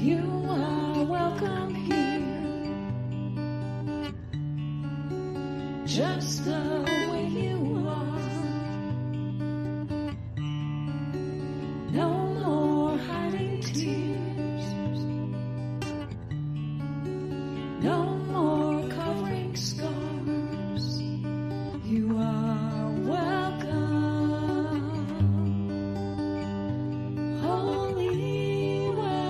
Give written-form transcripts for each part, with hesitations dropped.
You are welcome here, just the way you are. No more hiding tears, no more covering scars. You are welcome, holy welcome.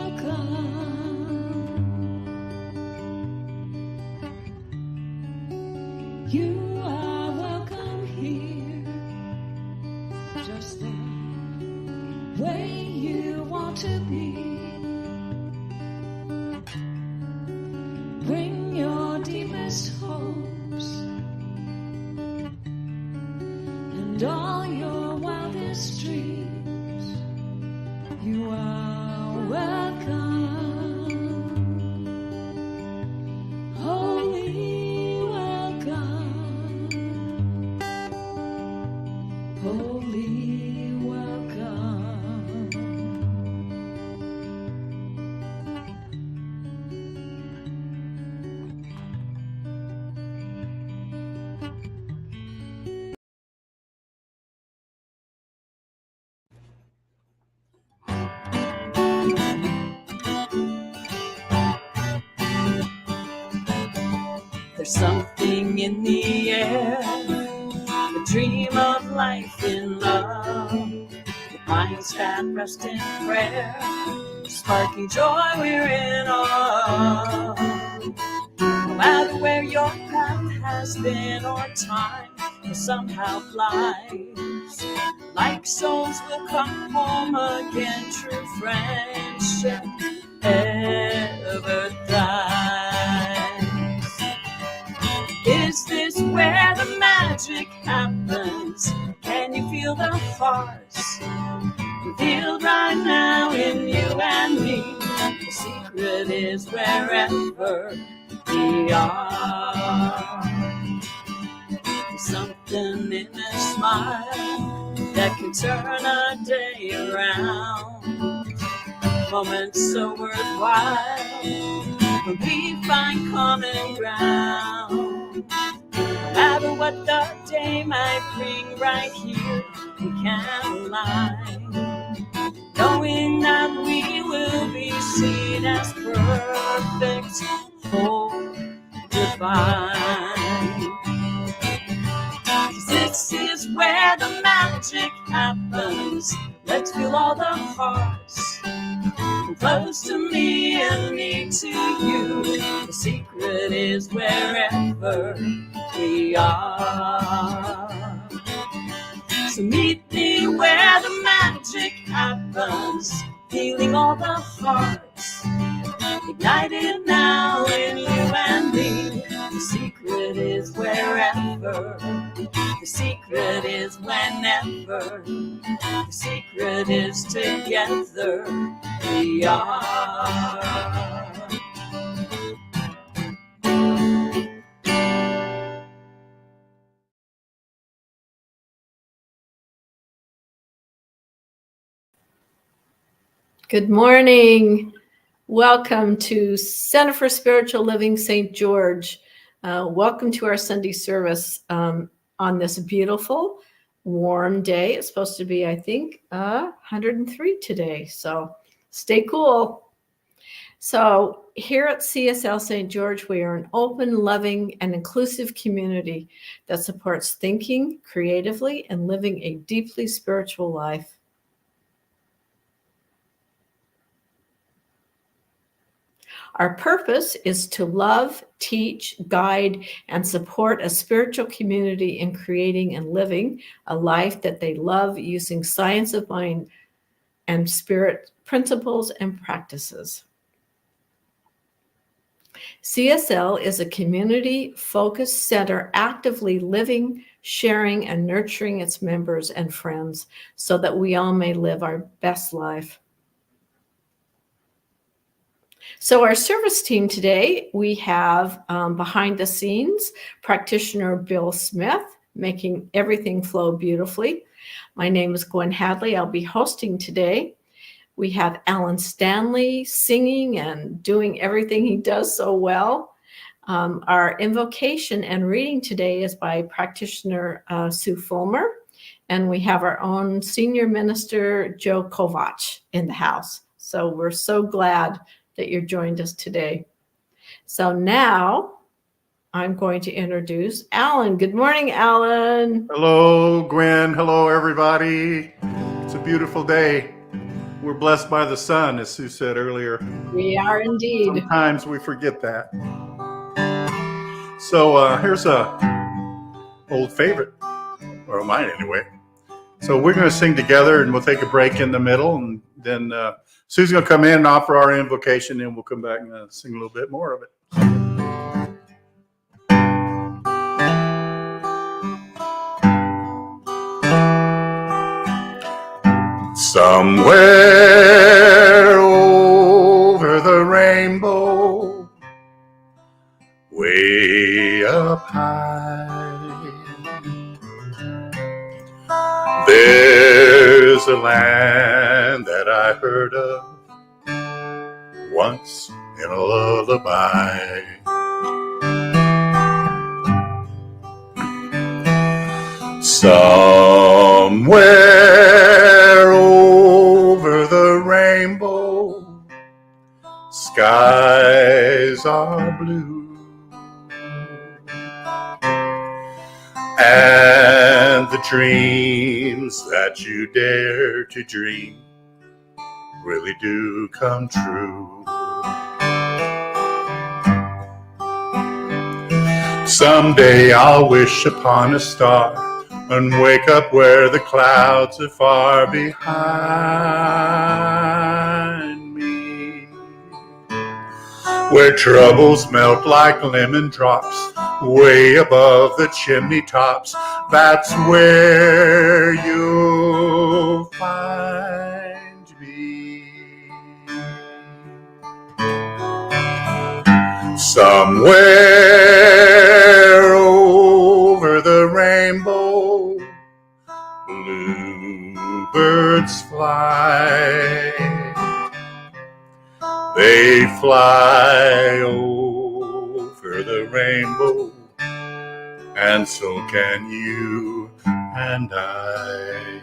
You are welcome here, just the way you want to be. Bring your deepest hopes and all your wildest dreams. You are welcome, holy welcome, holy welcome. There's something in the air, the dream of life in love, the minds that rest in prayer, sparking joy we're in awe. No matter where your path has been or time will somehow flies, like souls will come home again, true friendship ever thrives. Is this where the magic happens? Can you feel the hearts revealed right now in you and me? The secret is wherever we are. There's something in a smile that can turn a day around. Moments so worthwhile when we find common ground. No matter what the day might bring, right here we can align, knowing that we will be seen as perfect, whole, divine. 'Cause this is where the magic happens. Let's feel all the hearts, from close to me and me to you. The secret is wherever we are. So meet me where the magic happens, healing all the hearts, ignited now in you and me. The secret is wherever, the secret is whenever, the secret is together we are. Good morning. Welcome to Center for Spiritual Living, St. George. Welcome to our Sunday service on this beautiful, warm day. It's supposed to be, I think, 103 today, so stay cool. So here at CSL St. George, we are an open, loving, and inclusive community that supports thinking creatively and living a deeply spiritual life. Our purpose is to love, teach, guide, and support a spiritual community in creating and living a life that they love using science of mind and spirit principles and practices. CSL is a community-focused center actively living, sharing, and nurturing its members and friends so that we all may live our best life. So our service team today, we have behind the scenes practitioner Bill Smith, making everything flow beautifully. My name is Gwen Hadley. I'll be hosting today. We have Alan Stanley singing and doing everything he does so well. Our invocation and reading today is by practitioner Sue Fulmer, and we have our own senior minister, Joe Kovach, in the house. So we're so glad that you joined us today. So now I'm going to introduce Alan. Good morning, Alan. Hello, Gwen. Hello, everybody. It's a beautiful day. We're blessed by the sun, as Sue said earlier. We are indeed. Sometimes we forget that. So here's a old favorite, or mine anyway. So we're going to sing together, and we'll take a break in the middle, and then Sue's going to come in and offer our invocation, and we'll come back and sing a little bit more of it. Somewhere over the rainbow, way up high, there's a land that I heard of once in a lullaby. Somewhere over the rainbow, skies are blue, and the dreams that you dare to dream really do come true. Someday I'll wish upon a star and wake up where the clouds are far behind me, where troubles melt like lemon drops way above the chimney tops. That's where you'll find me. Somewhere over the rainbow, bluebirds fly. They fly over the rainbow, and so can you and I.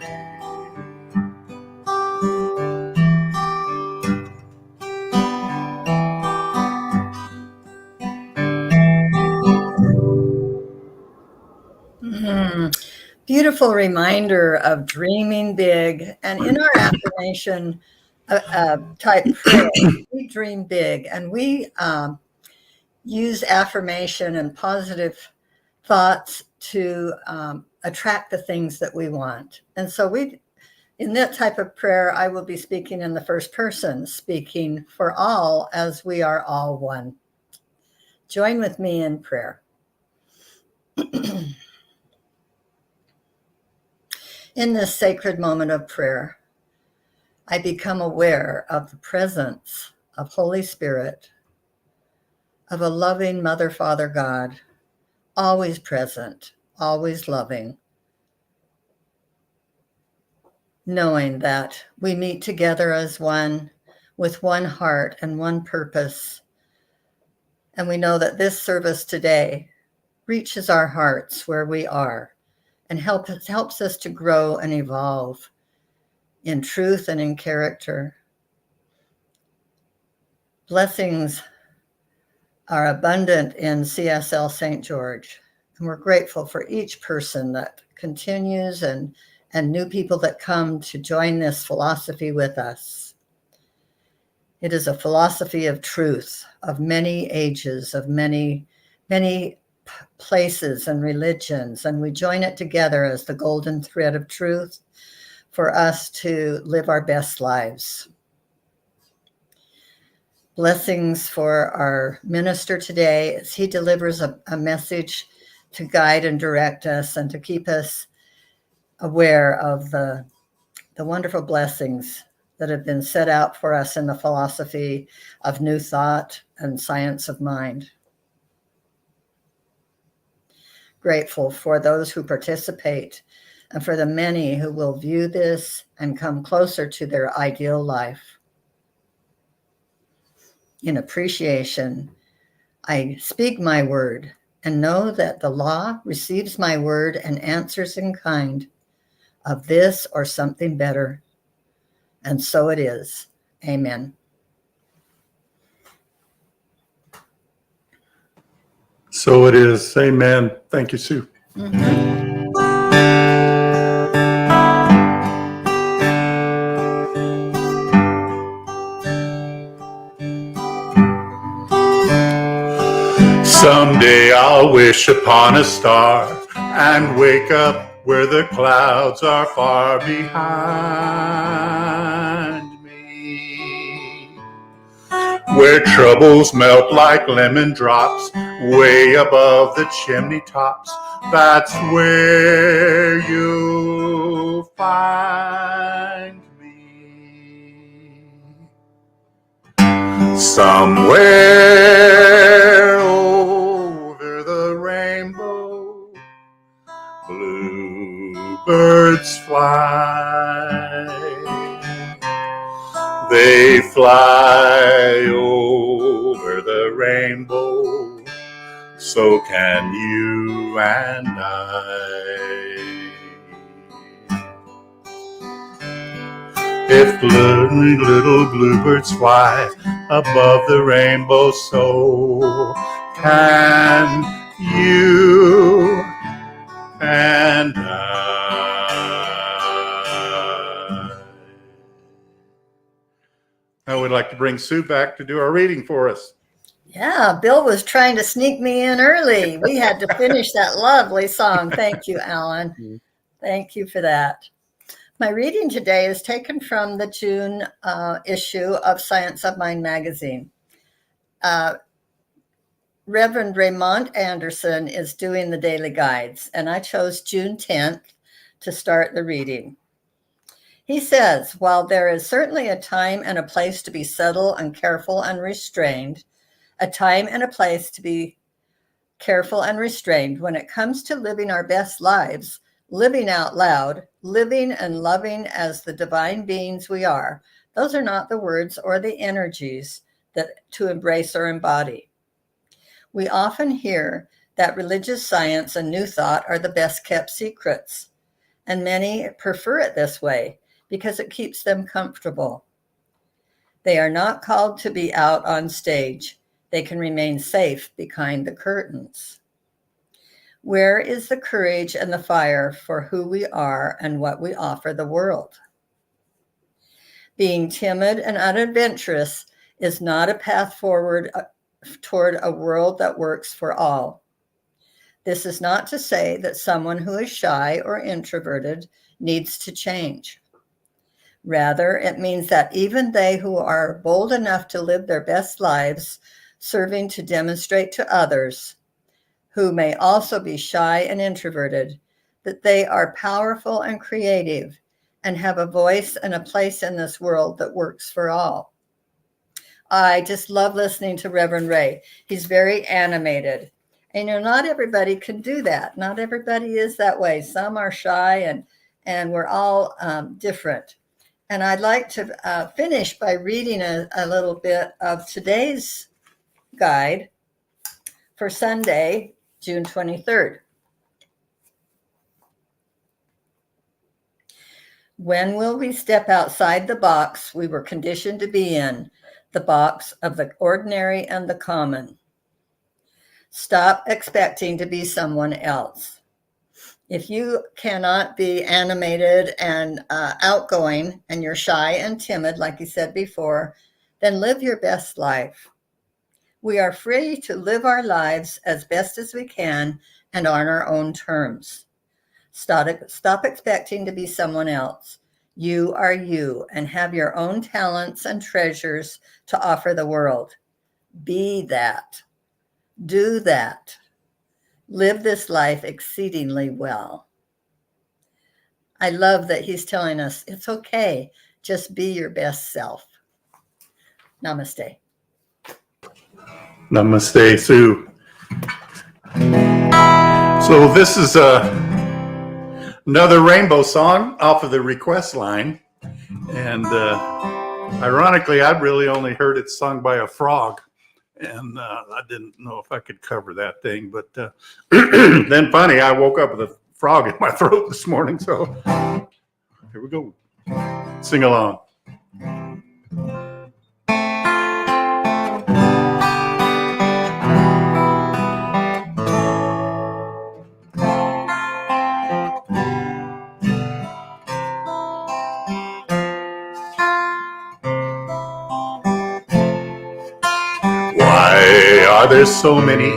Beautiful reminder of dreaming big. And in our affirmation type prayer, we dream big, and we use affirmation and positive thoughts to attract the things that we want. And so in that type of prayer, I will be speaking in the first person, speaking for all as we are all one. Join with me in prayer. In this sacred moment of prayer, I become aware of the presence of Holy Spirit, of a loving Mother, Father, God, always present, always loving, knowing that we meet together as one, with one heart and one purpose. And we know that this service today reaches our hearts where we are, and helps us to grow and evolve in truth and in character. Blessings are abundant in CSL St. George, and we're grateful for each person that continues and new people that come to join this philosophy with us. It is a philosophy of truth, of many ages, of many places and religions, and we join it together as the golden thread of truth for us to live our best lives. Blessings for our minister today as he delivers a message to guide and direct us and to keep us aware of the wonderful blessings that have been set out for us in the philosophy of New Thought and Science of Mind. Grateful for those who participate and for the many who will view this and come closer to their ideal life. In appreciation, I speak my word and know that the law receives my word and answers in kind of this or something better. And so it is. Amen. So it is. Amen. Thank you, Sue. Someday I'll wish upon a star and wake up where the clouds are far behind me, where troubles melt like lemon drops way above the chimney tops. That's where you'll find me. Somewhere over the rainbow, bluebirds fly. They fly over the rainbow, so can you and I. If little bluebirds fly above the rainbow, so can you and I. Now we'd like to bring Sue back to do our reading for us. Yeah, Bill was trying to sneak me in early. We had to finish that lovely song. Thank you, Alan. Thank you for that. My reading today is taken from the June issue of Science of Mind magazine. Reverend Raymond Anderson is doing the daily guides, and I chose June 10th to start the reading. He says, while there is certainly a time and a place to be subtle and careful and restrained, a time and a place to be careful and restrained when it comes to living our best lives, living out loud, living and loving as the divine beings we are, those are not the words or the energies that to embrace or embody. We often hear that religious science and new thought are the best kept secrets, and many prefer it this way because it keeps them comfortable. They are not called to be out on stage. They can remain safe behind the curtains. Where is the courage and the fire for who we are and what we offer the world? Being timid and unadventurous is not a path forward toward a world that works for all. This is not to say that someone who is shy or introverted needs to change. Rather, it means that even they who are bold enough to live their best lives, serving to demonstrate to others, who may also be shy and introverted, that they are powerful and creative and have a voice and a place in this world that works for all. I just love listening to Reverend Ray. He's very animated. And not everybody can do that. Not everybody is that way. Some are shy and we're all different. And I'd like to finish by reading a little bit of today's guide for Sunday, June 23rd. When will we step outside the box we were conditioned to be in, the box of the ordinary and the common? Stop expecting to be someone else. If you cannot be animated and outgoing and you're shy and timid, like you said before, then live your best life. We are free to live our lives as best as we can and on our own terms. Stop expecting to be someone else. You are you and have your own talents and treasures to offer the world. Be that. Do that. Live this life exceedingly well. I love that he's telling us it's okay. Just be your best self. Namaste. Namaste, Sue. So this is another rainbow song off of the request line. And ironically, I'd really only heard it sung by a frog. And I didn't know if I could cover that thing. But then funny, I woke up with a frog in my throat this morning. So here we go. Sing along. Why are there so many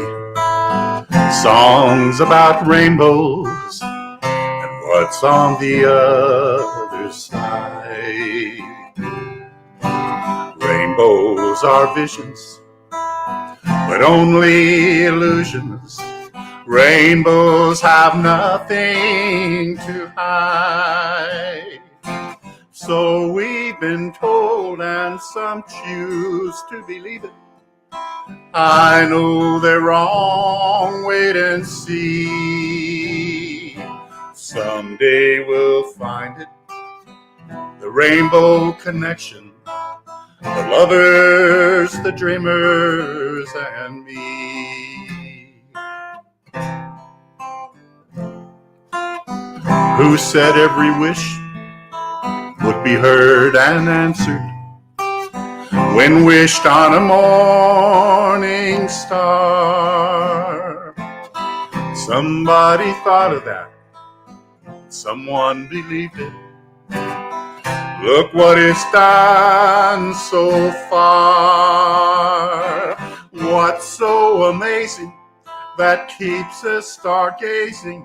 songs about rainbows? And what's on the other side? Rainbows are visions, but only illusions. Rainbows have nothing to hide. So we've been told, and some choose to believe it. I know they're wrong, wait and see. Someday we'll find it, the rainbow connection, the lovers, the dreamers, and me. Who said every wish would be heard and answered when wished on a morning star? Somebody thought of that, someone believed it. Look what it's done so far. What's so amazing that keeps us stargazing?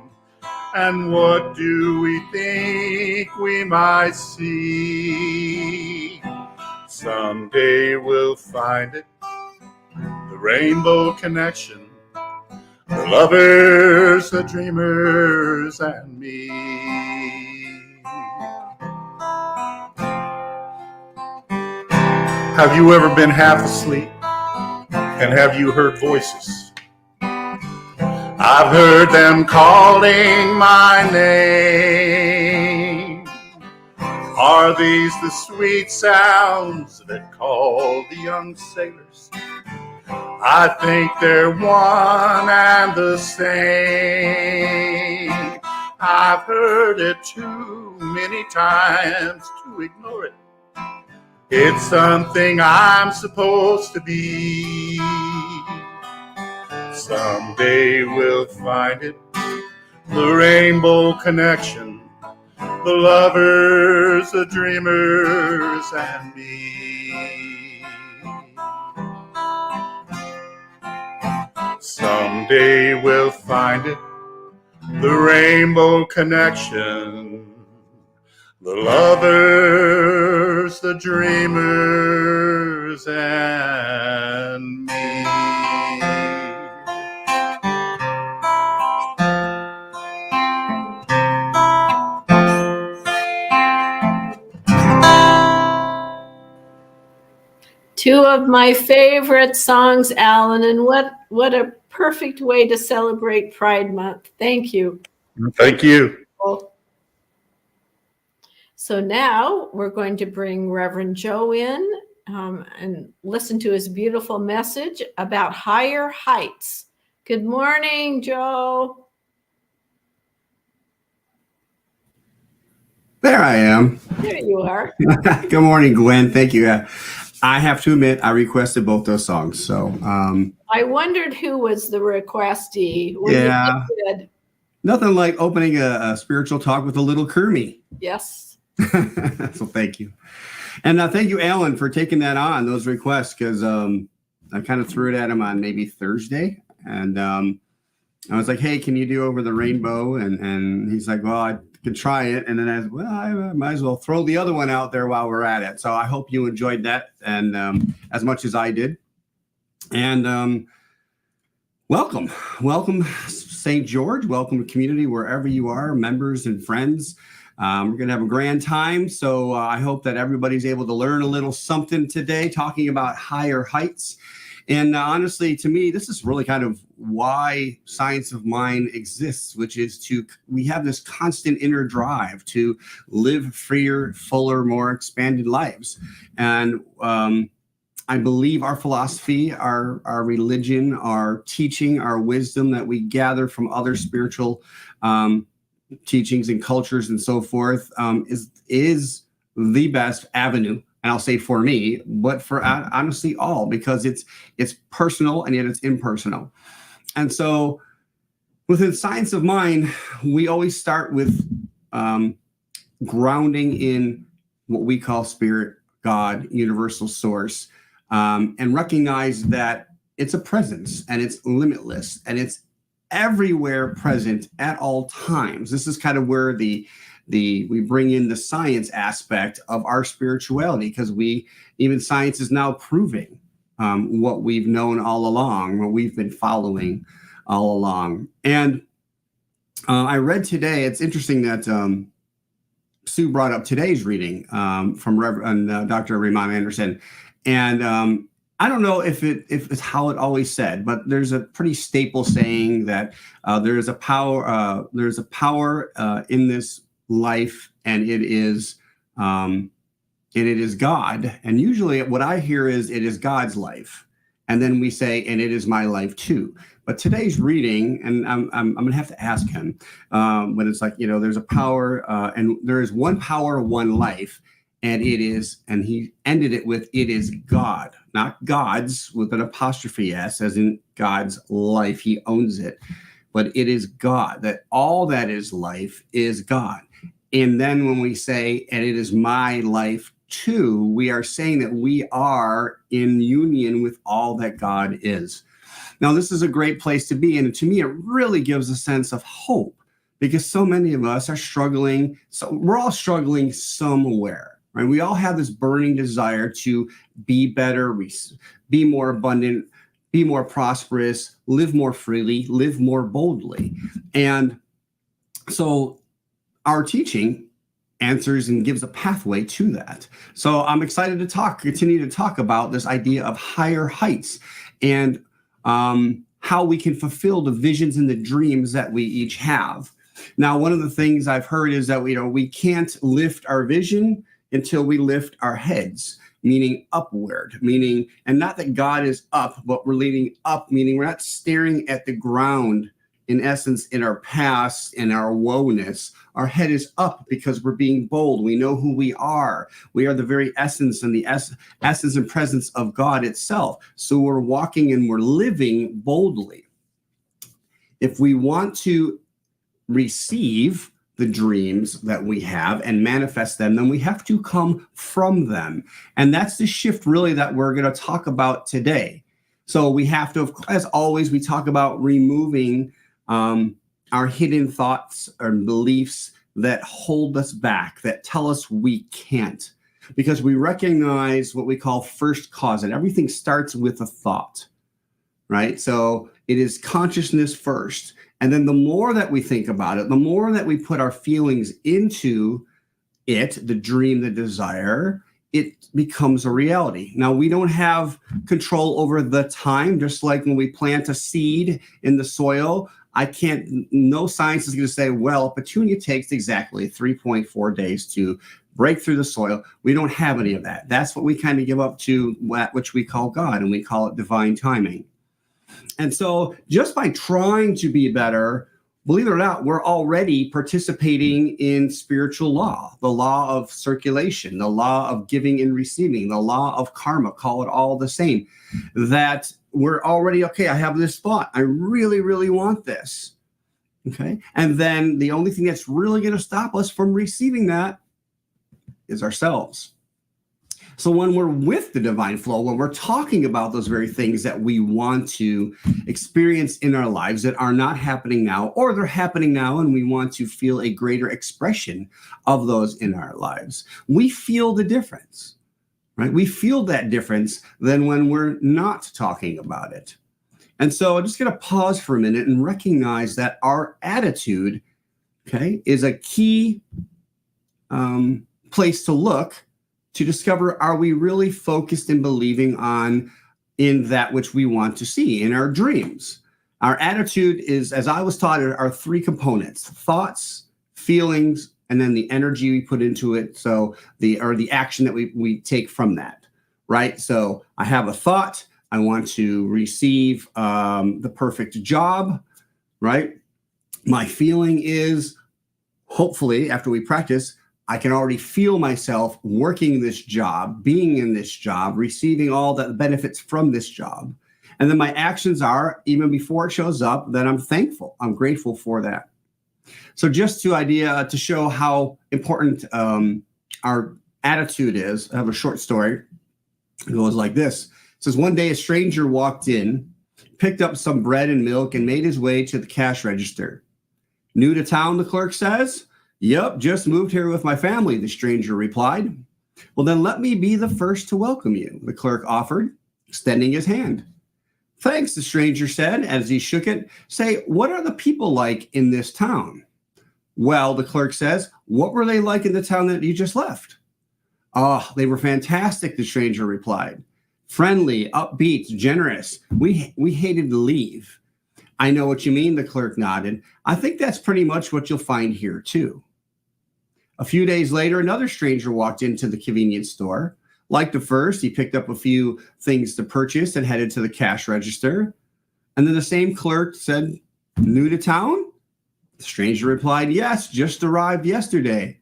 And what do we think we might see? Someday we'll find it, the rainbow connection, the lovers, the dreamers, and me. Have you ever been half asleep? And have you heard voices? I've heard them calling my name. Are these the sweet sounds that call the young sailors? I think they're one and the same. I've heard it too many times to ignore it. It's something I'm supposed to be. Someday we'll find it, the rainbow connection, the lovers, the dreamers, and me. Someday we'll find it, the rainbow connection, the lovers, the dreamers, and me. Two of my favorite songs, Alan, and what a perfect way to celebrate Pride Month. Thank you. Thank you. So now we're going to bring Reverend Joe in and listen to his beautiful message about higher heights. Good morning, Joe. There I am. There you are. Good morning, Gwen. Thank you. I have to admit, I requested both those songs. So I wondered who was the requestee. Yeah. Nothing like opening a spiritual talk with a little Kermie. Yes. So thank you. And thank you, Alan, for taking that on, those requests, because I kind of threw it at him on maybe Thursday. And I was like, hey, can you do Over the Rainbow? And he's like, well, I could try it. And then I said, well, I might as well throw the other one out there while we're at it. So I hope you enjoyed that and as much as I did. And welcome St. George, welcome community, wherever you are, members and friends. We're going to have a grand time. So I hope that everybody's able to learn a little something today, talking about higher heights. And honestly, to me, this is really kind of why Science of Mind exists, which is we have this constant inner drive to live freer, fuller, more expanded lives. And I believe our philosophy, our religion, our teaching, our wisdom that we gather from other spiritual teachings and cultures and so forth is the best avenue. And I'll say for me, but for honestly all, because it's personal and yet it's impersonal. And so within Science of Mind, we always start with grounding in what we call spirit, God, universal source, and recognize that it's a presence and it's limitless and it's everywhere present at all times. This is kind of where we bring in the science aspect of our spirituality, because even science is now proving what we've known all along, what we've been following all along. And I read today, it's interesting that Sue brought up today's reading from Reverend Dr. Raymond Anderson. And I don't know if it's how it always said, but there's a pretty staple saying that there is a power in this life, and it is God. And usually what I hear is it is God's life, and then we say, and it is my life too. But today's reading, and I'm gonna have to ask him, but it's like, there's a power, and there is one power, one life. And he ended it with, it is God, not God's with an apostrophe S, as in God's life. He owns it, but it is God, that all that is life is God. And then when we say, and it is my life too, we are saying that we are in union with all that God is. Now, this is a great place to be. And to me, it really gives a sense of hope, because so many of us are struggling. So we're all struggling somewhere. Right? We all have this burning desire to be better, be more abundant, be more prosperous, live more freely, live more boldly. And so our teaching answers and gives a pathway to that. So I'm excited to continue to talk about this idea of higher heights and how we can fulfill the visions and the dreams that we each have. Now, one of the things I've heard is that we can't lift our vision until we lift our heads, meaning upward, and not that God is up, but we're leading up, meaning we're not staring at the ground, in essence, in our past and our woeness. Our head is up because we're being bold. We know who we are. We are the very essence and the essence and presence of God itself. So we're walking and we're living boldly. If we want to receive the dreams that we have and manifest them, then we have to come from them. And that's the shift really that we're going to talk about today. So we have to, as always, we talk about removing our hidden thoughts or beliefs that hold us back, that tell us we can't, because we recognize what we call first cause, and everything starts with a thought, right? So it is consciousness first. And then the more that we think about it, the more that we put our feelings into it, the dream, the desire, it becomes a reality. Now, we don't have control over the time, just like when we plant a seed in the soil. No science is going to say, well, petunia takes exactly 3.4 days to break through the soil. We don't have any of that. That's what we kind of give up to, which we call God, and we call it divine timing. And so just by trying to be better, believe it or not, we're already participating in spiritual law, the law of circulation, the law of giving and receiving, the law of karma, call it all the same, that we're already, okay, I have this thought. I really, really want this. Okay. And then the only thing that's really going to stop us from receiving that is ourselves. So when we're with the divine flow, when we're talking about those very things that we want to experience in our lives that are not happening now, or they're happening now and we want to feel a greater expression of those in our lives, we feel the difference, right? We feel that difference than when we're not talking about it. And so I'm just going to pause for a minute and recognize that our attitude, okay, is a key place to look to discover, are we really focused and believing on in that which we want to see in our dreams. Our attitude is, as I was taught, are three components: thoughts, feelings, and then the energy we put into it. So the action that we take from that, right? So I have a thought. I want to receive the perfect job, right? My feeling is, hopefully, after we practice, I can already feel myself working this job, being in this job, receiving all the benefits from this job. And then my actions are, even before it shows up, that I'm thankful. I'm grateful for that. So just to show how important our attitude is, I have a short story. It goes like this. It says, one day a stranger walked in, picked up some bread and milk, and made his way to the cash register. New to town, the clerk says. Yep, just moved here with my family, the stranger replied. Well, then let me be the first to welcome you, the clerk offered, extending his hand. Thanks, the stranger said as he shook it. Say, what are the people like in this town? Well, the clerk says, what were they like in the town that you just left? Oh, they were fantastic, the stranger replied. Friendly, upbeat, generous. We hated to leave. I know what you mean, the clerk nodded. I think that's pretty much what you'll find here, too. A few days later, another stranger walked into the convenience store. Like the first, he picked up a few things to purchase and headed to the cash register. And then the same clerk said, new to town? The stranger replied, yes, just arrived yesterday.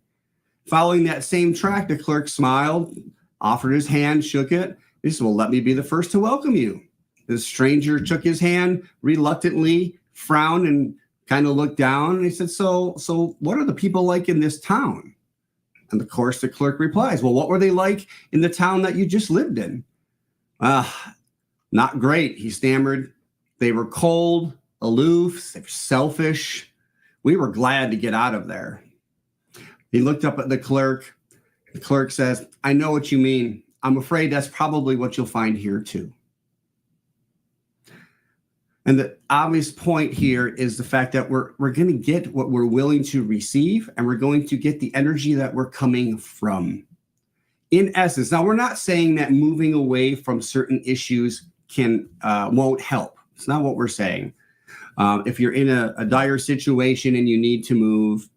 Following that same track, the clerk smiled, offered his hand, shook it. He said, well, let me be the first to welcome you. The stranger took his hand, reluctantly frowned and kind of looked down. And he said, so what are the people like in this town? And of course, the clerk replies, well, what were they like in the town that you just lived in? Not great, he stammered. They were cold, aloof, they were selfish. We were glad to get out of there. He looked up at the clerk. The clerk says, I know what you mean. I'm afraid that's probably what you'll find here too. And the obvious point here is the fact that we're going to get what we're willing to receive, and we're going to get the energy that we're coming from. In essence, now we're not saying that moving away from certain issues won't help. It's not what we're saying. If you're in a dire situation and you need to move,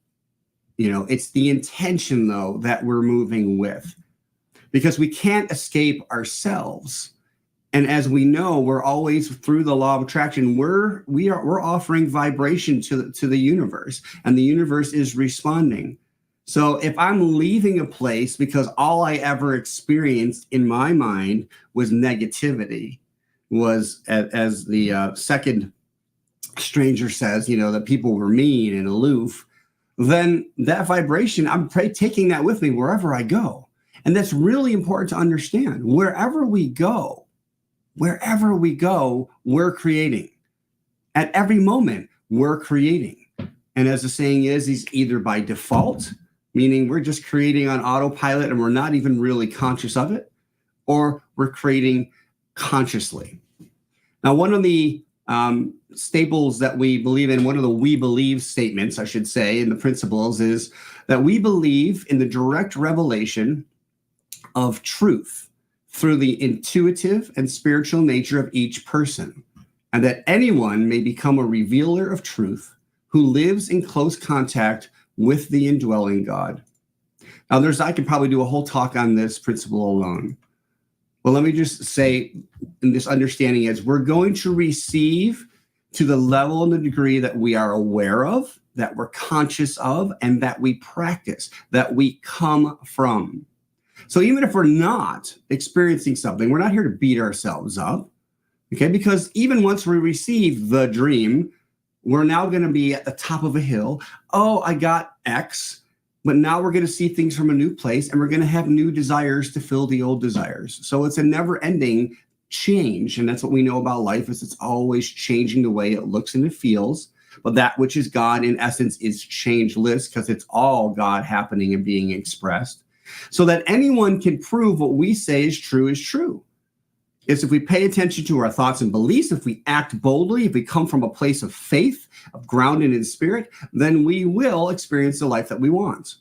it's the intention though that we're moving with, because we can't escape ourselves. And as we know, we're always, through the law of attraction, we're offering vibration to the universe, and the universe is responding. So if I'm leaving a place because all I ever experienced in my mind was negativity, was, as the second stranger says, that people were mean and aloof, then that vibration, I'm taking that with me wherever I go. And that's really important to understand. Wherever we go, we're creating. At every moment, we're creating. And as the saying is either by default, meaning we're just creating on autopilot and we're not even really conscious of it, or we're creating consciously. Now, one of the staples that we believe in, one of the we believe statements, I should say, in the principles is that we believe in the direct revelation of truth through the intuitive and spiritual nature of each person, and that anyone may become a revealer of truth who lives in close contact with the indwelling God. Now, I could probably do a whole talk on this principle alone. Well, let me just say, in this understanding is we're going to receive to the level and the degree that we are aware of, that we're conscious of, and that we practice, that we come from. So even if we're not experiencing something, we're not here to beat ourselves up, okay? Because even once we receive the dream, we're now going to be at the top of a hill. Oh, I got X, but now we're going to see things from a new place, and we're going to have new desires to fill the old desires. So it's a never-ending change, and that's what we know about life, is it's always changing the way it looks and it feels. But that which is God, in essence, is changeless, because it's all God happening and being expressed. So that anyone can prove what we say is true. It's if we pay attention to our thoughts and beliefs, if we act boldly, if we come from a place of faith, of grounded in spirit, then we will experience the life that we want.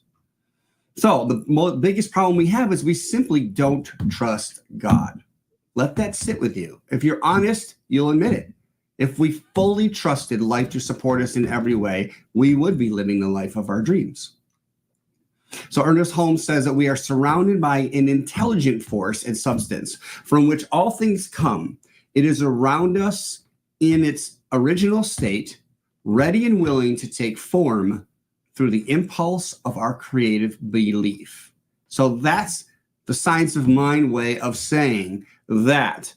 So the biggest problem we have is we simply don't trust God. Let that sit with you. If you're honest, you'll admit it. If we fully trusted life to support us in every way, we would be living the life of our dreams. So Ernest Holmes says that we are surrounded by an intelligent force and substance from which all things come. It is around us in its original state, ready and willing to take form through the impulse of our creative belief. So that's the science of mind way of saying that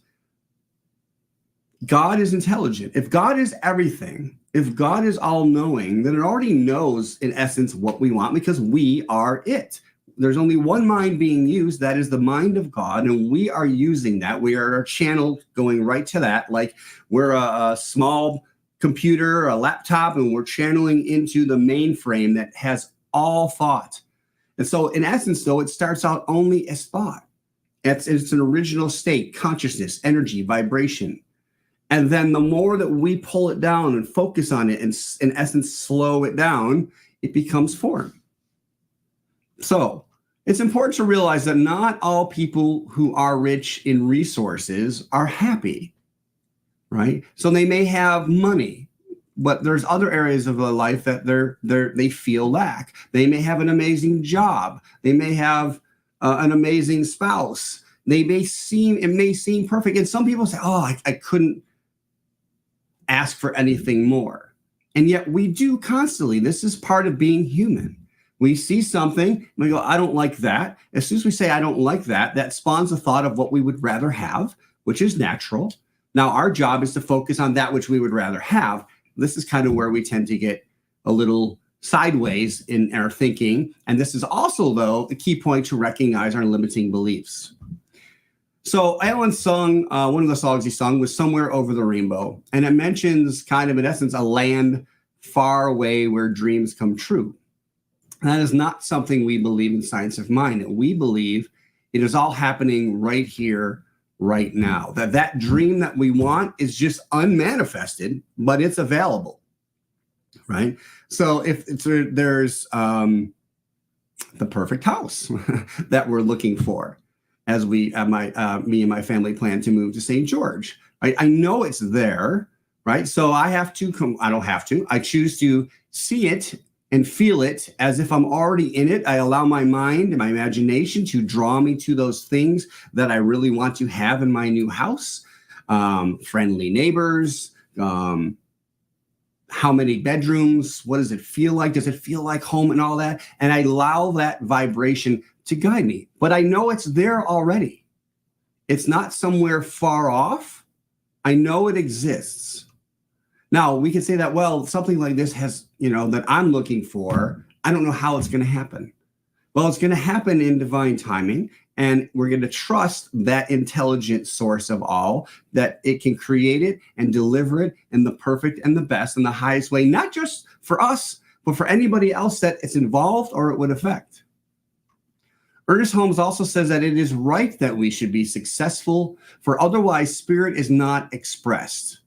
God is intelligent. If God is everything, if God is all-knowing, then it already knows, in essence, what we want because we are it. There's only one mind being used. That is the mind of God, and we are using that. We are a channel going right to that, like we're a small computer, a laptop, and we're channeling into the mainframe that has all thought. And so, in essence, though, it starts out only as thought. It's an original state, consciousness, energy, vibration. And then the more that we pull it down and focus on it and, in essence, slow it down, it becomes form. So it's important to realize that not all people who are rich in resources are happy, right? So they may have money, but there's other areas of their life that they feel lack. They may have an amazing job. They may have an amazing spouse. It may seem perfect. And some people say, oh, I couldn't ask for anything more. And yet we do constantly. This is part of being human. We see something, and we go, I don't like that. As soon as we say, I don't like that, that spawns a thought of what we would rather have, which is natural. Now, our job is to focus on that which we would rather have. This is kind of where we tend to get a little sideways in our thinking. And this is also, though, the key point to recognize our limiting beliefs. So Alan sung, one of the songs he sung was Somewhere Over the Rainbow. And it mentions kind of, in essence, a land far away where dreams come true. And that is not something we believe in science of mind. We believe it is all happening right here, right now. That dream that we want is just unmanifested, but it's available, right? So if there's the perfect house that we're looking for, as me and my family plan to move to St. George. I know it's there, right? So I don't have to. I choose to see it and feel it as if I'm already in it. I allow my mind and my imagination to draw me to those things that I really want to have in my new house. Friendly neighbors, how many bedrooms, what does it feel like? Does it feel like home and all that? And I allow that vibration to guide me, but I know it's there already. It's not somewhere far off. I know it exists. Now we can say that, well, something like this has, that I'm looking for, I don't know how it's going to happen. Well, it's going to happen in divine timing, and we're going to trust that intelligent source of all, that it can create it and deliver it in the perfect and the best and the highest way, not just for us, but for anybody else that it's involved or it would affect. Ernest Holmes also says that it is right that we should be successful, for otherwise spirit is not expressed.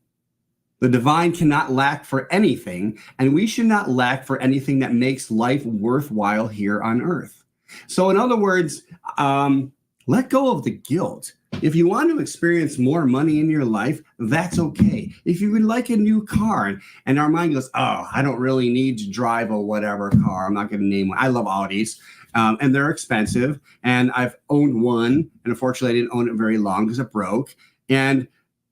The divine cannot lack for anything, and we should not lack for anything that makes life worthwhile here on earth. So in other words, let go of the guilt. If you want to experience more money in your life, that's okay. If you would like a new car and our mind goes, oh, I don't really need to drive a whatever car. I'm not going to name one. I love Audis. And they're expensive. And I've owned one. And unfortunately, I didn't own it very long because it broke.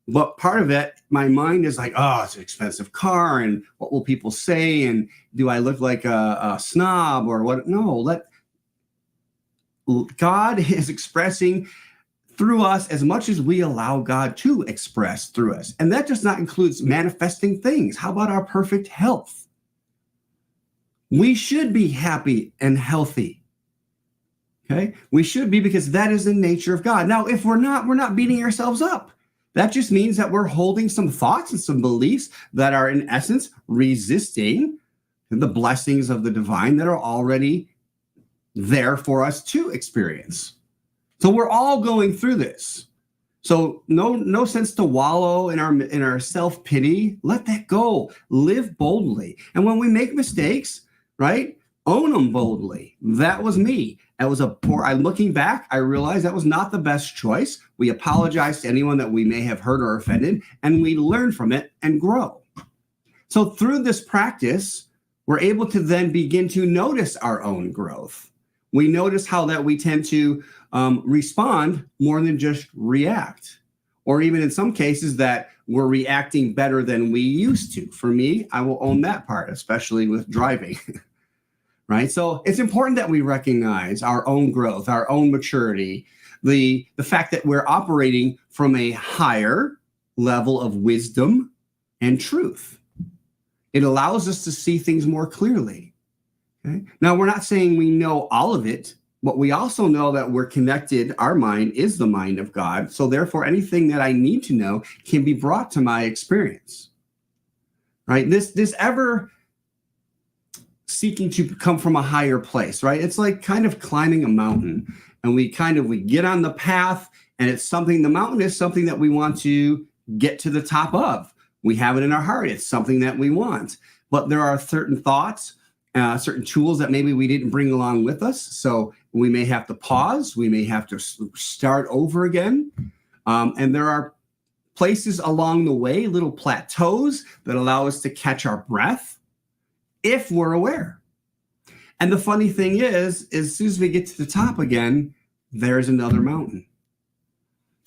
But part of it, my mind is like, oh, it's an expensive car. And what will people say? And do I look like a snob or what? No, God is expressing through us as much as we allow God to express through us. And that does not include manifesting things. How about our perfect health? We should be happy and healthy. Okay, we should be, because that is the nature of God. Now, if we're not beating ourselves up. That just means that we're holding some thoughts and some beliefs that are, in essence, resisting the blessings of the divine that are already there for us to experience. So we're all going through this. So no sense to wallow in our self-pity. Let that go. Live boldly. And when we make mistakes, right? Own them boldly. That was me. That was a poor, looking back, I realized that was not the best choice. We apologize to anyone that we may have hurt or offended, and we learn from it and grow. So through this practice, we're able to then begin to notice our own growth. We notice how that we tend to respond more than just react, or even in some cases that we're reacting better than we used to. For me, I will own that part, especially with driving, right? So it's important that we recognize our own growth, our own maturity, the fact that we're operating from a higher level of wisdom and truth. It allows us to see things more clearly. Okay? Now, we're not saying we know all of it, but we also know that we're connected. Our mind is the mind of God. So therefore, anything that I need to know can be brought to my experience, right? This ever seeking to come from a higher place, right? It's like kind of climbing a mountain, and we get on the path, and it's something, the mountain is something that we want to get to the top of. We have it in our heart. It's something that we want, but there are certain thoughts, certain tools that maybe we didn't bring along with us. So we may have to pause. We may have to start over again. And there are places along the way, little plateaus that allow us to catch our breath if we're aware. And the funny thing is, as soon as we get to the top again, there's another mountain.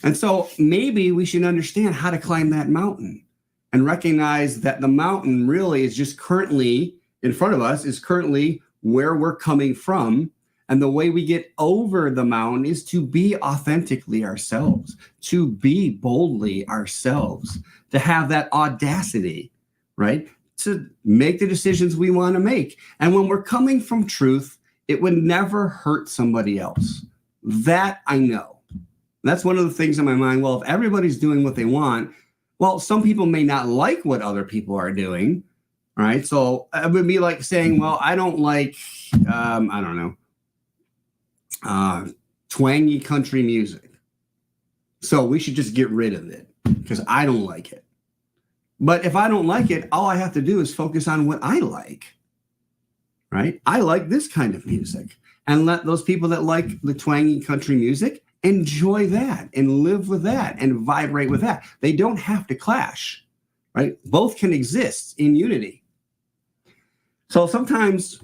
And so maybe we should understand how to climb that mountain and recognize that the mountain really is just currently in front of us, is currently where we're coming from. And the way we get over the mountain is to be authentically ourselves, to be boldly ourselves, to have that audacity, right? To make the decisions we want to make. And when we're coming from truth, it would never hurt somebody else. That I know. That's one of the things in my mind. Well, if everybody's doing what they want, well, some people may not like what other people are doing, right? So it would be like saying, well, I don't like, twangy country music. So we should just get rid of it because I don't like it. But if I don't like it, all I have to do is focus on what I like, right? I like this kind of music, and let those people that like the twangy country music enjoy that and live with that and vibrate with that. They don't have to clash, right? Both can exist in unity. So sometimes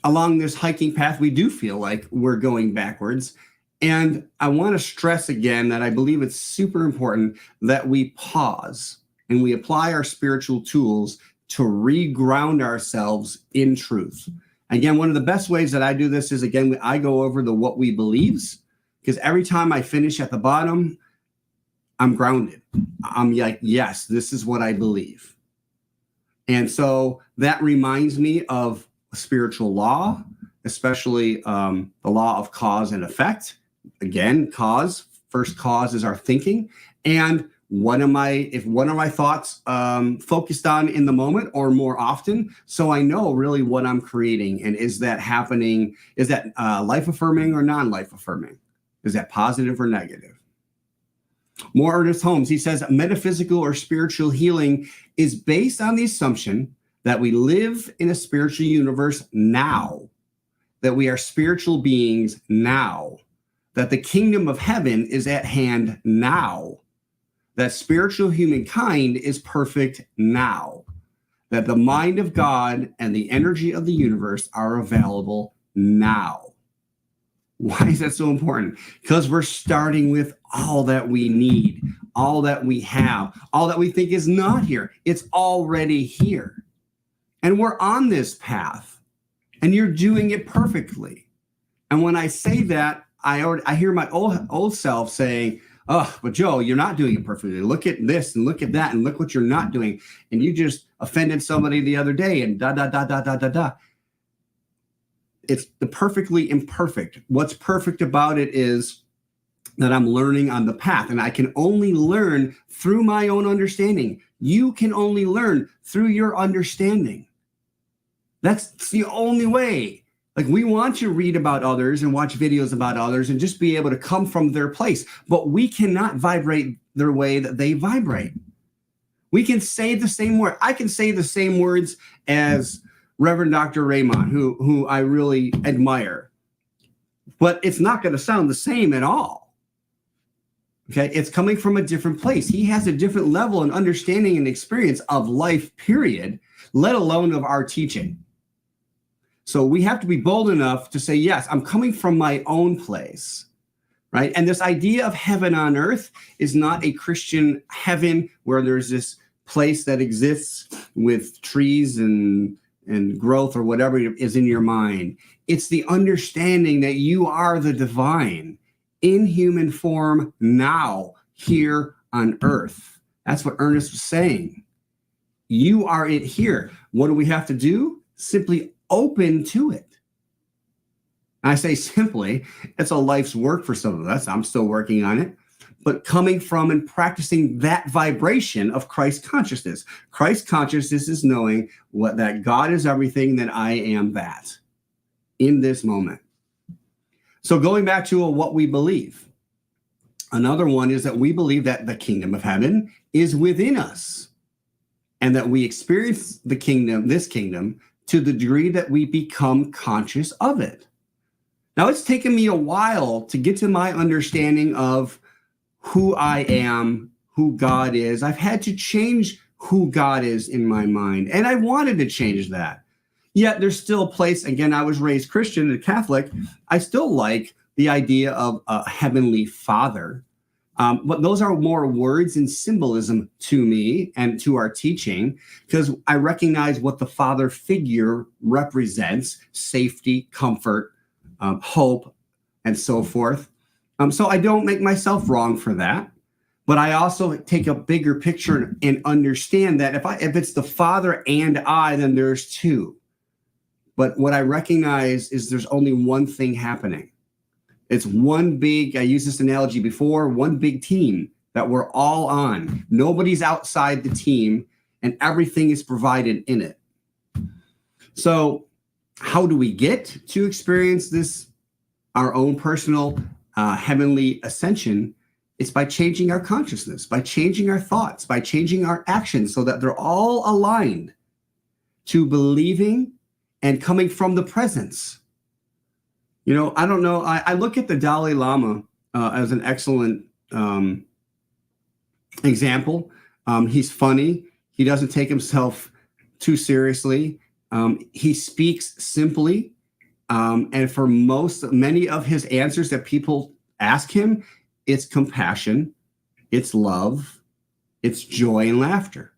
along this hiking path, we do feel like we're going backwards. And I want to stress again that I believe it's super important that we pause and we apply our spiritual tools to reground ourselves in truth. Again, one of the best ways that I do this is, again, I go over the what we believes, because every time I finish at the bottom, I'm grounded. I'm like, yes, this is what I believe. And so that reminds me of a spiritual law, especially the law of cause and effect. Again, first cause is our thinking. And if one of my thoughts focused on in the moment or more often, so I know really what I'm creating. And is that happening? Is that life affirming or non-life affirming? Is that positive or negative? More Ernest Holmes, he says, metaphysical or spiritual healing is based on the assumption that we live in a spiritual universe now, that we are spiritual beings now, that the kingdom of heaven is at hand now, that spiritual humankind is perfect now, that the mind of God and the energy of the universe are available now. Why is that so important? Because we're starting with all that we need, all that we have, all that we think is not here. It's already here. And we're on this path, and you're doing it perfectly. And when I say that, I hear my old self saying, oh, but Joe, you're not doing it perfectly. Look at this and look at that and look what you're not doing. And you just offended somebody the other day and da. It's the perfectly imperfect. What's perfect about it is that I'm learning on the path, and I can only learn through my own understanding. You can only learn through your understanding. That's the only way. Like, we want to read about others and watch videos about others and just be able to come from their place, but we cannot vibrate their way that they vibrate. We can say the same word. I can say the same words as Reverend Dr. Raymond, who I really admire. But it's not going to sound the same at all. Okay, it's coming from a different place. He has a different level and understanding and experience of life, period, let alone of our teaching. So we have to be bold enough to say, yes, I'm coming from my own place, right? And this idea of heaven on earth is not a Christian heaven where there's this place that exists with trees and growth or whatever is in your mind. It's the understanding that you are the divine in human form now, here on earth. That's what Ernest was saying. You are it here. What do we have to do? Simply open to it. I say simply, it's a life's work for some of us. I'm still working on it. But coming from and practicing that vibration of Christ consciousness. Christ consciousness is knowing that God is everything, that I am that in this moment. So going back to what we believe. Another one is that we believe that the kingdom of heaven is within us and that we experience the kingdom, this kingdom, to the degree that we become conscious of it. Now, it's taken me a while to get to my understanding of who I am, who God is. I've had to change who God is in my mind, and I wanted to change that. Yet there's still a place, again, I was raised Christian and Catholic. I still like the idea of a heavenly Father. But those are more words and symbolism to me and to our teaching, because I recognize what the Father figure represents: safety, comfort, hope, and so forth. So I don't make myself wrong for that. But I also take a bigger picture and understand that if it's the Father and I, then there's two. But what I recognize is there's only one thing happening. It's one big, I used this analogy before, one big team that we're all on. Nobody's outside the team, and everything is provided in it. So how do we get to experience this, our own personal heavenly ascension? It's by changing our consciousness, by changing our thoughts, by changing our actions so that they're all aligned to believing and coming from the presence. You know, I don't know. I look at the Dalai Lama as an excellent example. He's funny. He doesn't take himself too seriously. He speaks simply. And for many of his answers that people ask him, it's compassion, it's love, it's joy and laughter.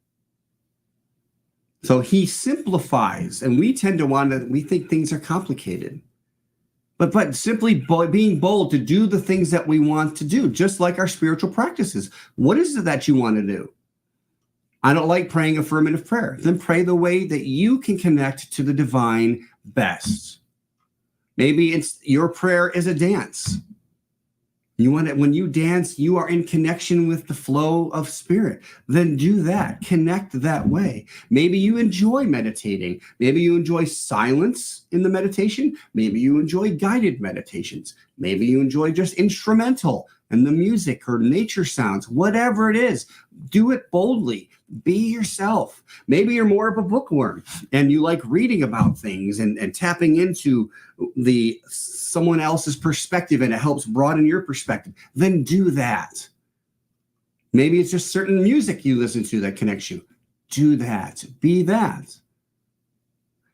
So he simplifies, and we tend to we think things are complicated. But simply being bold to do the things that we want to do, just like our spiritual practices. What is it that you want to do? I don't like praying affirmative prayer. Then pray the way that you can connect to the divine best. Maybe it's your prayer is a dance. When you dance, you are in connection with the flow of spirit. Then do that. Connect that way. Maybe you enjoy meditating. Maybe you enjoy silence in the meditation. Maybe you enjoy guided meditations. Maybe you enjoy just instrumental and the music or nature sounds. Whatever it is, do it boldly. Be yourself. Maybe you're more of a bookworm and you like reading about things and tapping into someone else's perspective, and it helps broaden your perspective. Then do that. Maybe it's just certain music you listen to that connects you. Do that. Be that.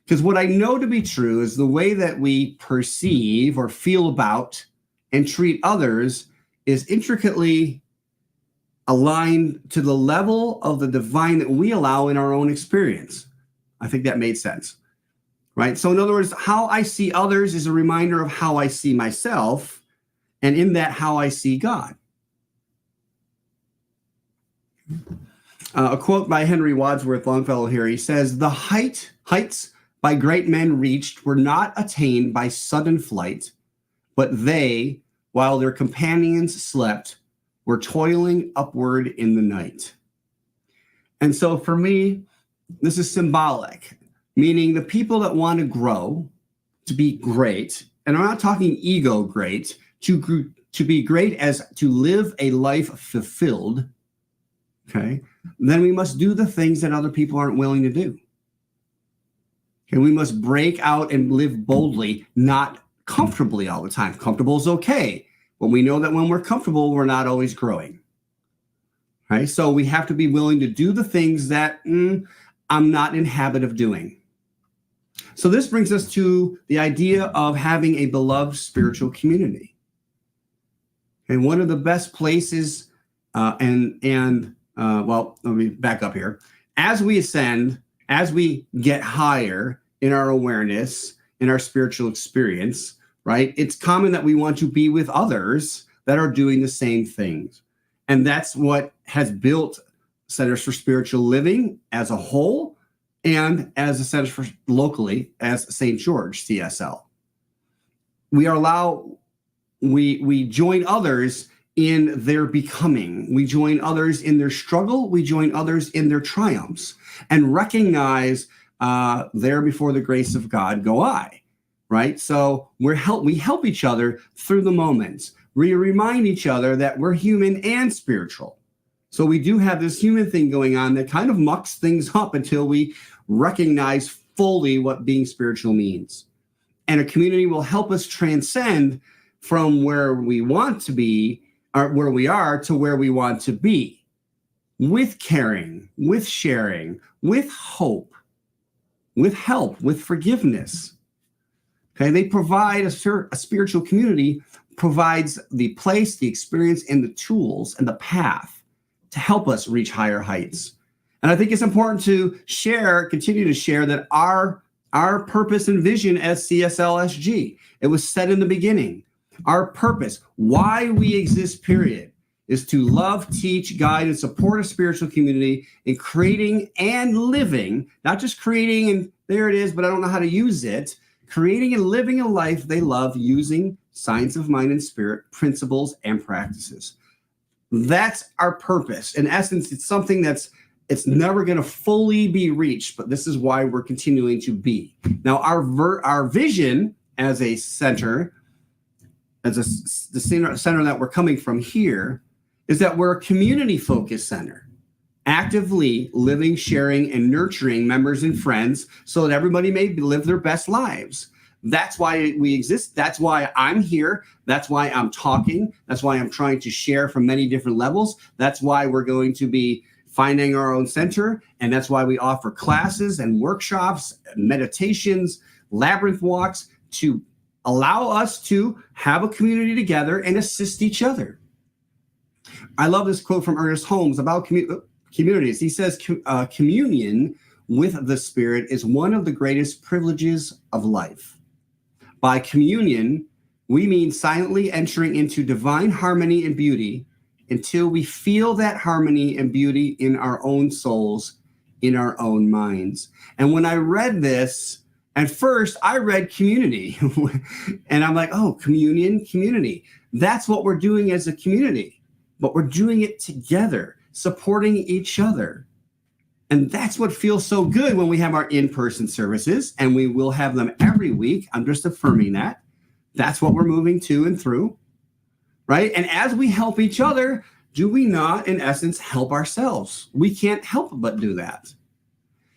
Because what I know to be true is the way that we perceive or feel about and treat others is intricately aligned to the level of the divine that we allow in our own experience. I think that made sense, right? So in other words, how I see others is a reminder of how I see myself, and in that, how I see God. A quote by Henry Wadsworth Longfellow here. He says, "The heights by great men reached were not attained by sudden flight, but they, while their companions slept, were toiling upward in the night." And so for me, this is symbolic, meaning the people that want to grow, to be great, and I'm not talking ego great, to be great as to live a life fulfilled, okay, then we must do the things that other people aren't willing to do. And we must break out and live boldly, not comfortably all the time. Comfortable is okay, but we know that when we're comfortable, we're not always growing. Right? So we have to be willing to do the things that I'm not in habit of doing. So this brings us to the idea of having a beloved spiritual community. And one of the best places, well, let me back up here. As we ascend, as we get higher in our awareness, in our spiritual experience, right? It's common that we want to be with others that are doing the same things. And that's what has built Centers for Spiritual Living as a whole, and as a Center for locally as St. George CSL. We join others in their becoming. We join others in their struggle. We join others in their triumphs, and recognize there before the grace of God go I, right? So we help each other through the moments. We remind each other that we're human and spiritual. So we do have this human thing going on that kind of mucks things up until we recognize fully what being spiritual means. And a community will help us transcend from where we want to be, or where we are, to where we want to be, with caring, with sharing, with hope, with help, with forgiveness. Okay, they provide a spiritual community provides the place, the experience, and the tools and the path to help us reach higher heights. And I think it's important to continue to share that our purpose and vision as CSLSG, it was set in the beginning. Our purpose, why we exist, period, is to love, teach, guide, and support a spiritual community in creating and living, not just creating and there it is, but I don't know how to use it, creating and living a life they love using science of mind and spirit, principles, and practices. That's our purpose. In essence, it's something it's never going to fully be reached, but this is why we're continuing to be. Now, our vision as a center, the center that we're coming from here, is that we're a community-focused center, actively living, sharing, and nurturing members and friends so that everybody may live their best lives. That's why we exist. That's why I'm here. That's why I'm talking. That's why I'm trying to share from many different levels. That's why we're going to be finding our own center. And that's why we offer classes and workshops, meditations, labyrinth walks to allow us to have a community together and assist each other. I love this quote from Ernest Holmes about communities. He says, communion with the Spirit is one of the greatest privileges of life. By communion, we mean silently entering into divine harmony and beauty until we feel that harmony and beauty in our own souls, in our own minds. And when I read this, at first I read community and I'm like, oh, communion, community. That's what we're doing as a community, but we're doing it together, supporting each other. And that's what feels so good when we have our in-person services, and we will have them every week. I'm just affirming that. That's what we're moving to and through, right? And as we help each other, do we not, in essence, help ourselves? We can't help but do that.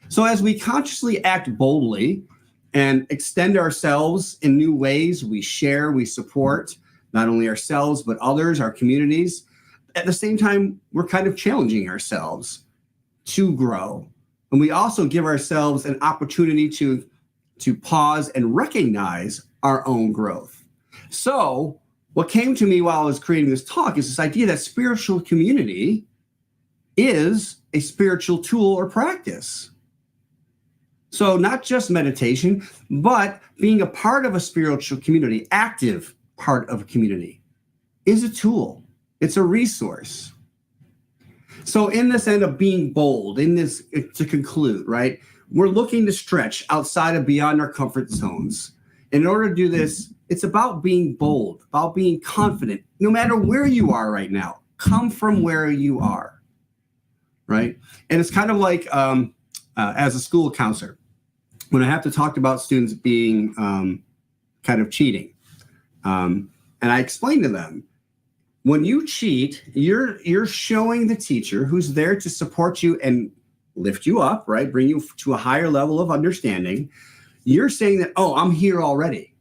So as we consciously act boldly and extend ourselves in new ways, we share, we support not only ourselves, but others, our communities. At the same time, we're kind of challenging ourselves to grow. And we also give ourselves an opportunity to pause and recognize our own growth. So what came to me while I was creating this talk is this idea that spiritual community is a spiritual tool or practice. So not just meditation, but being a part of a spiritual community, active part of a community, is a tool. It's a resource. So in this end of being bold, in this, to conclude, right, we're looking to stretch outside of beyond our comfort zones. In order to do this, it's about being bold, about being confident, no matter where you are right now. Come from where you are, right? And it's kind of like as a school counselor, when I have to talk about students being kind of cheating, and I explain to them, when you cheat, you're showing the teacher who's there to support you and lift you up, right? Bring you to a higher level of understanding. You're saying that, oh, I'm here already,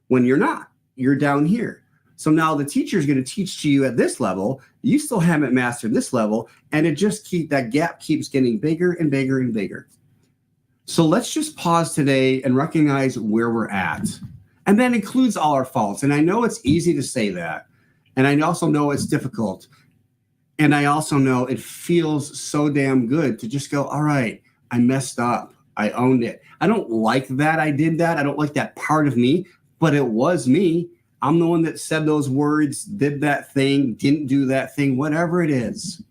when you're not. You're down here. So now the teacher is going to teach to you at this level. You still haven't mastered this level, and that gap keeps getting bigger and bigger and bigger. So let's just pause today and recognize where we're at. And that includes all our faults. And I know it's easy to say that. And I also know it's difficult. And I also know it feels so damn good to just go, all right, I messed up. I owned it. I don't like that I did that. I don't like that part of me, but it was me. I'm the one that said those words, did that thing, didn't do that thing, whatever it is.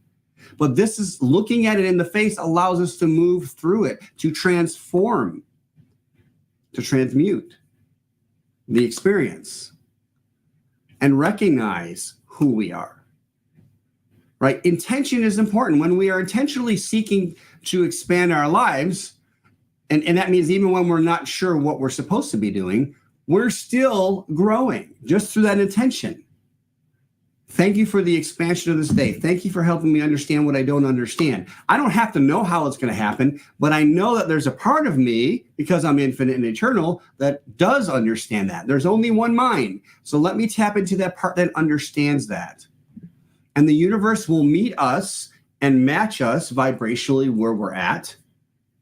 But this is looking at it in the face allows us to move through it, to transform, to transmute the experience and recognize who we are, right? Intention is important. When we are intentionally seeking to expand our lives, and that means even when we're not sure what we're supposed to be doing, we're still growing just through that intention. Thank you for the expansion of this day. Thank you for helping me understand what I don't understand. I don't have to know how it's going to happen, but I know that there's a part of me, because I'm infinite and eternal, that does understand that. There's only one mind. So let me tap into that part that understands that. And the universe will meet us and match us vibrationally where we're at,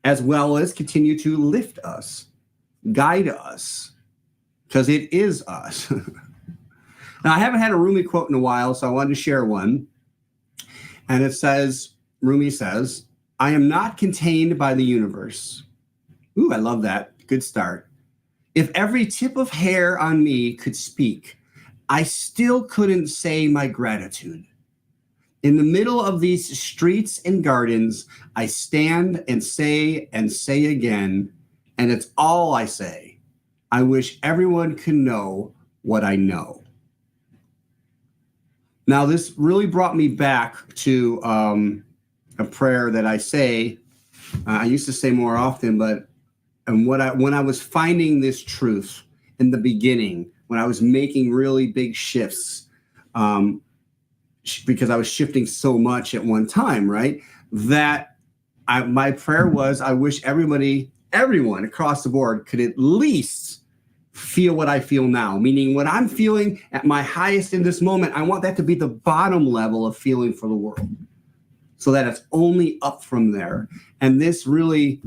as well as continue to lift us, guide us, because it is us. Now, I haven't had a Rumi quote in a while, so I wanted to share one. And it says, Rumi says, I am not contained by the universe. Ooh, I love that. Good start. If every tip of hair on me could speak, I still couldn't say my gratitude. In the middle of these streets and gardens, I stand and say again, and it's all I say. I wish everyone could know what I know. Now, this really brought me back to a prayer that I say. I used to say more often, but when I was finding this truth in the beginning, when I was making really big shifts, because I was shifting so much at one time, right? My prayer was, I wish everyone across the board could at least feel what I feel now, meaning what I'm feeling at my highest in this moment. I want that to be the bottom level of feeling for the world, so that it's only up from there. And this really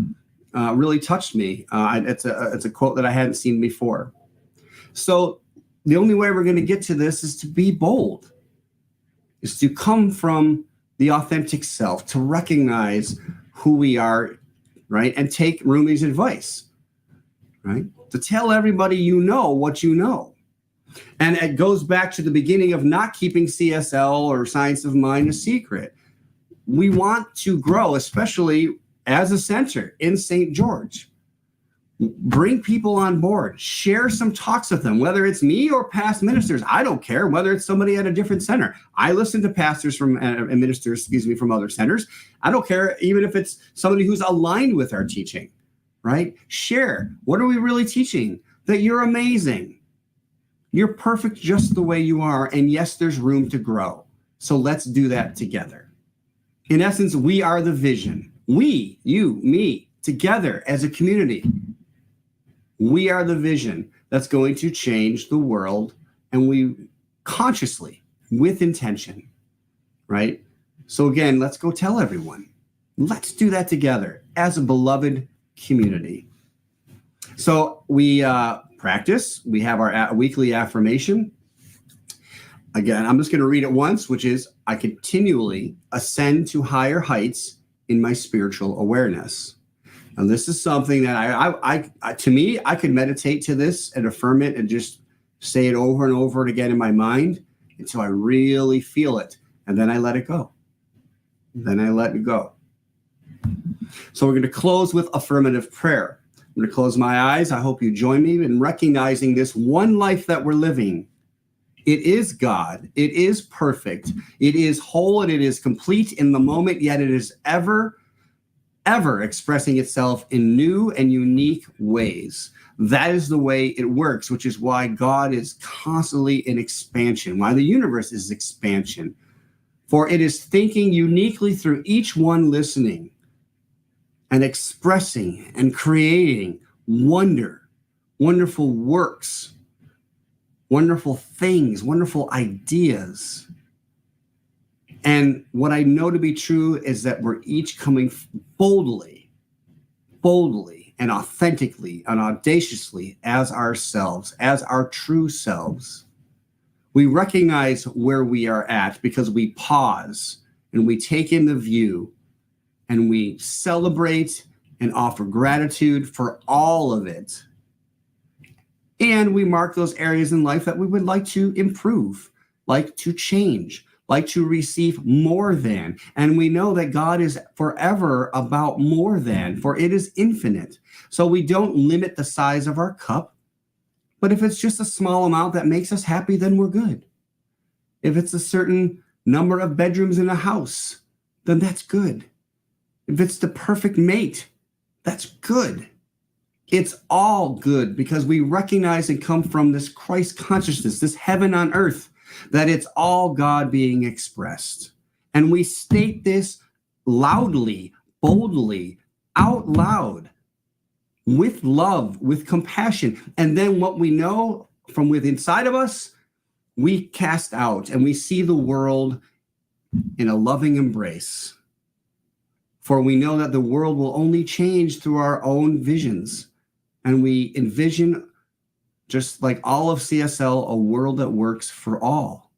touched me. It's a quote that I hadn't seen before. So the only way we're going to get to this is to be bold, is to come from the authentic self, to recognize who we are, right? And take Rumi's advice, right? To tell everybody you know what you know. And it goes back to the beginning of not keeping CSL or Science of Mind a secret. We want to grow, especially as a center in St. George. Bring people on board, share some talks with them, whether it's me or past ministers. I don't care whether it's somebody at a different center. I listen to pastors and ministers, from other centers. I don't care even if it's somebody who's aligned with our teaching, right? Share. What are we really teaching? That you're amazing. You're perfect just the way you are. And yes, there's room to grow. So let's do that together. In essence, we are the vision. We, you, me, together as a community. We are the vision that's going to change the world, and we consciously, with intention, right? So again, let's go tell everyone. Let's do that together as a beloved community. So we practice. We have our weekly affirmation. Again, I'm just going to read it once, which is, I continually ascend to higher heights in my spiritual awareness. And this is something that I to me, I could meditate to this and affirm it and just say it over and over again in my mind until I really feel it. And then I let it go. Then I let it go. So we're going to close with affirmative prayer. I'm going to close my eyes. I hope you join me in recognizing this one life that we're living. It is God. It is perfect. It is whole and it is complete in the moment, yet it is ever expressing itself in new and unique ways. That is the way it works, which is why God is constantly in expansion, why the universe is expansion. For it is thinking uniquely through each one listening and expressing and creating wonder, wonderful works, wonderful things, wonderful ideas. And what I know to be true is that we're each coming boldly and authentically and audaciously as ourselves, as our true selves. We recognize where we are at because we pause and we take in the view and we celebrate and offer gratitude for all of it. And we mark those areas in life that we would like to improve, like to change, like to receive more than. And we know that God is forever about more than, for it is infinite. So we don't limit the size of our cup, but if it's just a small amount that makes us happy, then we're good. If it's a certain number of bedrooms in a house, then that's good. If it's the perfect mate, that's good. It's all good because we recognize and come from this Christ consciousness, this heaven on earth, that it's all God being expressed. And we state this loudly, boldly, out loud, with love, with compassion. And then what we know from within inside of us, we cast out and we see the world in a loving embrace. For we know that the world will only change through our own visions. And we envision, just like all of CSL, a world that works for all.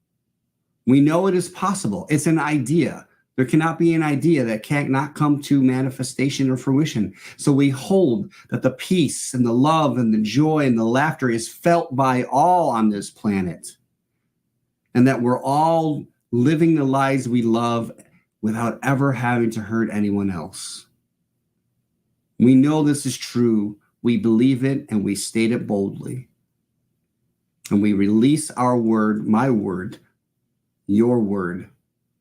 We know it is possible. It's an idea. There cannot be an idea that cannot come to manifestation or fruition. So we hold that the peace and the love and the joy and the laughter is felt by all on this planet. And that we're all living the lives we love without ever having to hurt anyone else. We know this is true. We believe it and we state it boldly. And we release our word, my word, your word,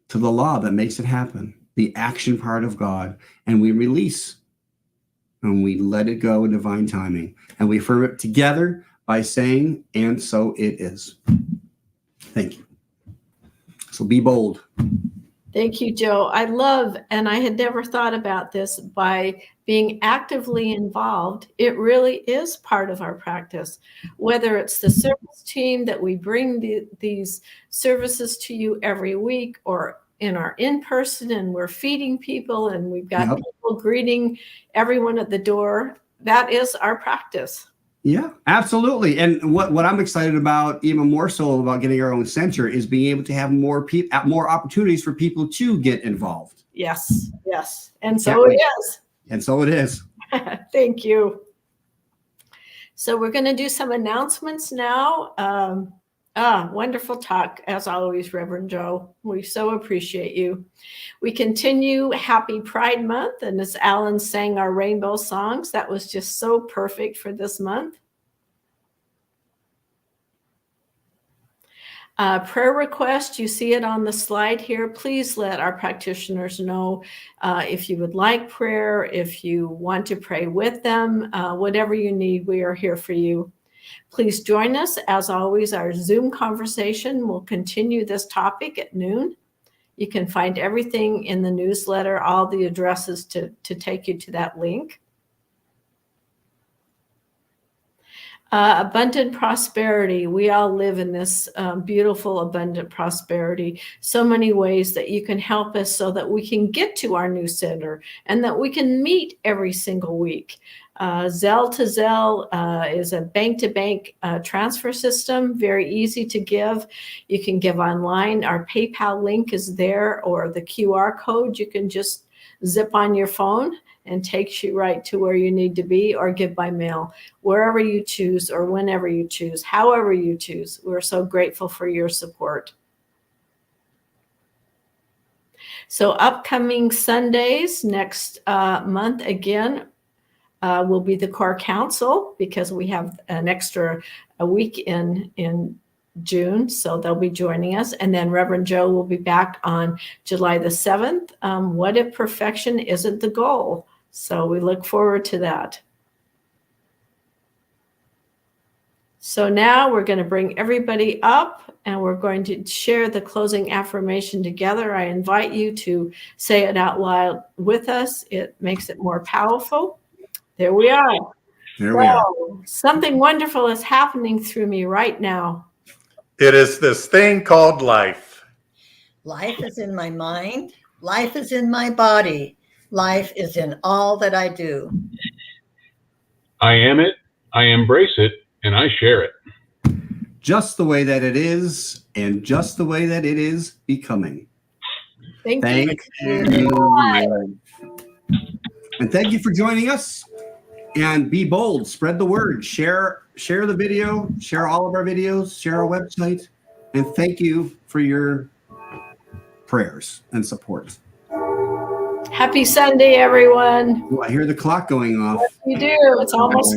to the law that makes it happen, the action part of God. And we release and we let it go in divine timing. And we affirm it together by saying, and so it is. Thank you. So be bold. Thank you, Joe. I love, and I had never thought about this, by being actively involved, it really is part of our practice. Whether it's the service team that we bring these services to you every week, or in our in-person and we're feeding people and we've got people greeting everyone at the door, that is our practice. Yeah, absolutely. And what I'm excited about, even more so about getting our own center, is being able to have more opportunities for people to get involved. Yes. And so it is. And so it is. Thank you. So we're going to do some announcements now. Wonderful talk, as always, Reverend Joe. We so appreciate you. We continue Happy Pride Month, and as Alan sang our rainbow songs, that was just so perfect for this month. Prayer request, you see it on the slide here. Please let our practitioners know if you would like prayer, if you want to pray with them, whatever you need, we are here for you. Please join us. As always, our Zoom conversation will continue this topic at noon. You can find everything in the newsletter, all the addresses to take you to that link. Abundant prosperity. We all live in this beautiful, abundant prosperity. So many ways that you can help us so that we can get to our new center and that we can meet every single week. Zelle to Zelle is a bank-to-bank transfer system, very easy to give. You can give online. Our PayPal link is there, or the QR code you can just zip on your phone and takes you right to where you need to be, or give by mail, wherever you choose or whenever you choose, however you choose. We're so grateful for your support. So upcoming Sundays next month again will be the Core Council, because we have an extra week in June, so they'll be joining us. And then Reverend Joe will be back on July the 7th. What if perfection isn't the goal? So we look forward to that. So now we're going to bring everybody up and we're going to share the closing affirmation together. I invite you to say it out loud with us. It makes it more powerful. There we are. There we are. So, something wonderful is happening through me right now. It is this thing called life. Life is in my mind. Life is in my body. Life is in all that I do. I am it, I embrace it, and I share it. Just the way that it is, and just the way that it is becoming. Thank Thank you. you. And thank you for joining us. And be bold, spread the word, share the video, share all of our videos, share our website. And thank you for your prayers and support. Happy Sunday, everyone. Oh, I hear the clock going off. You do. It's almost.